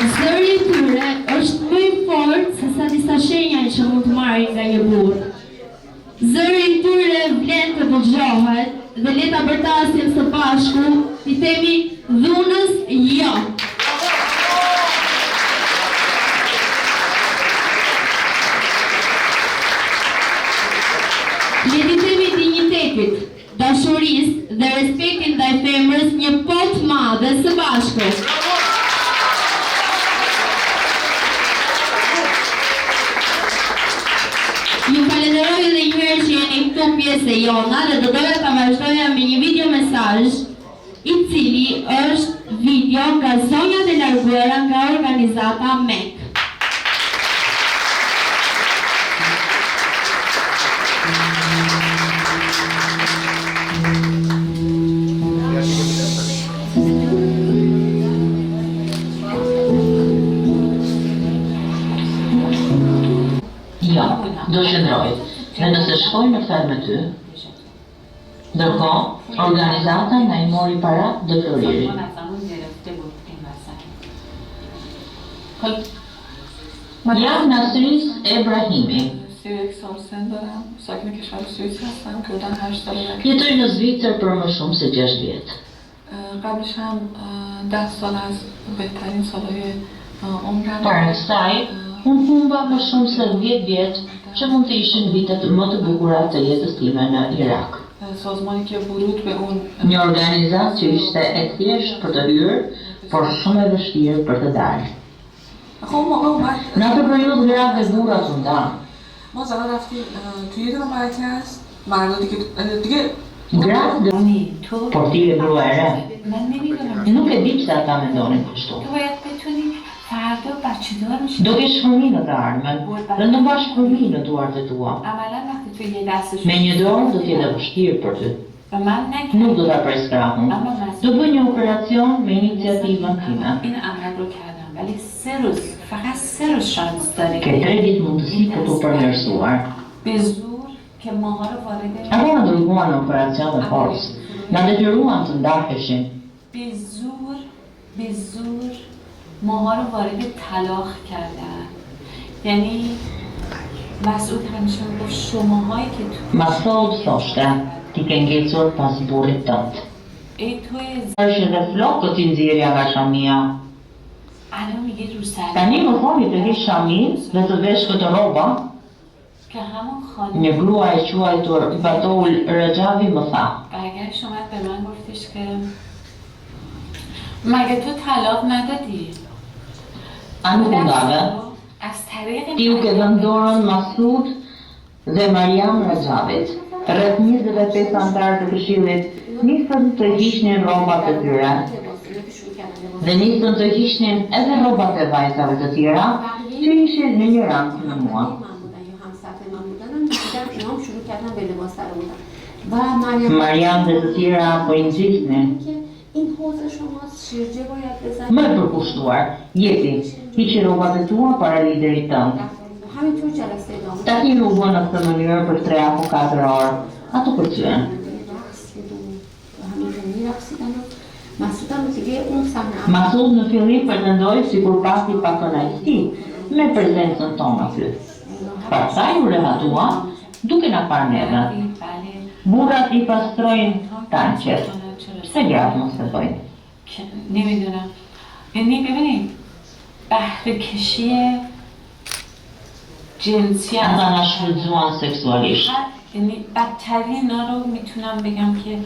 Zëri I tyre është më I fortë se sa disa shenja që mund të marrin nga një burr. Zëri I tyre vlen të dëgjohet dhe le ta bërtasim së bashku, I themi dhunës jo. Le t'i themi dinjitetit, dashurisë dhe respektin ndaj femrës një po të madhe së bashku. Ju falenderoj edhe një herë që jeni këtu pjesë e jona dhe do doja ta vazhdoja me një video mesazh I cili është video nga zonjat e larguara nga organizata MEK. Ja, do qëndroj, dhe nëse shkoj në fermë ty, ndërkohë, organizata na I mori para dhe Floriri. Jam Nasris Ebrahimi. Jetoj në Zvicër për më shumë se 6 vjet. قبلش هم 10 سال از بهترین سالهای عمرم Para kësaj, unë humba më shumë se 10 vjet që mund të ishin vitet më të bukura të jetës time në Irak. سازمانی که ورود به اون Një organizat që ishte e thjesht për të hyrë, por shumë e vështirë për të dalë. خب موقع اومد Në atë periudhë gratë dhe burrat u ndanë. ما زمان رفتیم توی یه دونه مرکز مردا دیگه Gratë تو por ti e grua e re. من نمیدونم Nuk e di pse ata mendonin kështu. تو باید بتونی فردا بچه دار میشی Do kesh fëmijë në të ardhmen, dhe në bash fëmijë në duart e tua. عملا وقتی تو یه دستش Me një dorë do t'jetë e vështirë për ty. و من Nuk do نکردم ta pres krahun. Do bëj një operacion me iniciativën time. این عمل رو کردم ولی 3 روز فقط 3 روز شانس داری Ke 3 ditë mundësi për t'u përmirësuar. به زور که ماها رو وارد Ata na dërguan në operacion me forcë. Na detyruan të ndaheshin. به زور ماها رو وارد طلاق کردن یعنی مسعود همیشه میگفت شماهایی که تو Masud thoshte, ti ke ngecur pas burrit tënd. ای توی Është edhe flokët I nxjerrja nga shamia. الان میگه رو سر Tani më thoni të hish shamin dhe të vesh këtë rroba. که همون خانم Një grua e quajtur Batul Rajavi më tha, برگشت اومد به من گفتش که مگه تو طلاق ندادی؟ a nuk u ndave, از طریق ti u ke dhënë dorën Masud dhe Mariam Rajavit. Rreth 25 antarë të këshillit nisën të hiqnin rrobat e tyre dhe nisën të hiqnin edhe rrobat e vajzave të tjera që ishin në një rang në mua. Mariam dhe të tjera po I nxitnin. این حوض شماست شیرجه باید بزنید Më e përkushtuar, jeti, hiqi rrobat e tua para liderit tënd. همینطور جلسه ادامه Ta hiru u në këtë mënyrë për 3 apo 4 orë. Ato përcyen. رقص بدون همینجور میرقصیدن و مسعودم دیگه اون صحنه Masud në fillim pretendoi sikur pati pak kënaqësi me prezencën tonë aty. Pastaj u rehatua duke na parë neve. بله Burrat I pastrojnë tanqet. Pse gratë mos e bëjnë? که نمیدونم یعنی ببینید بهره کشی جنسی Ata na shfrytzuan seksualisht. یعنی بدترین اینا رو میتونم بگم که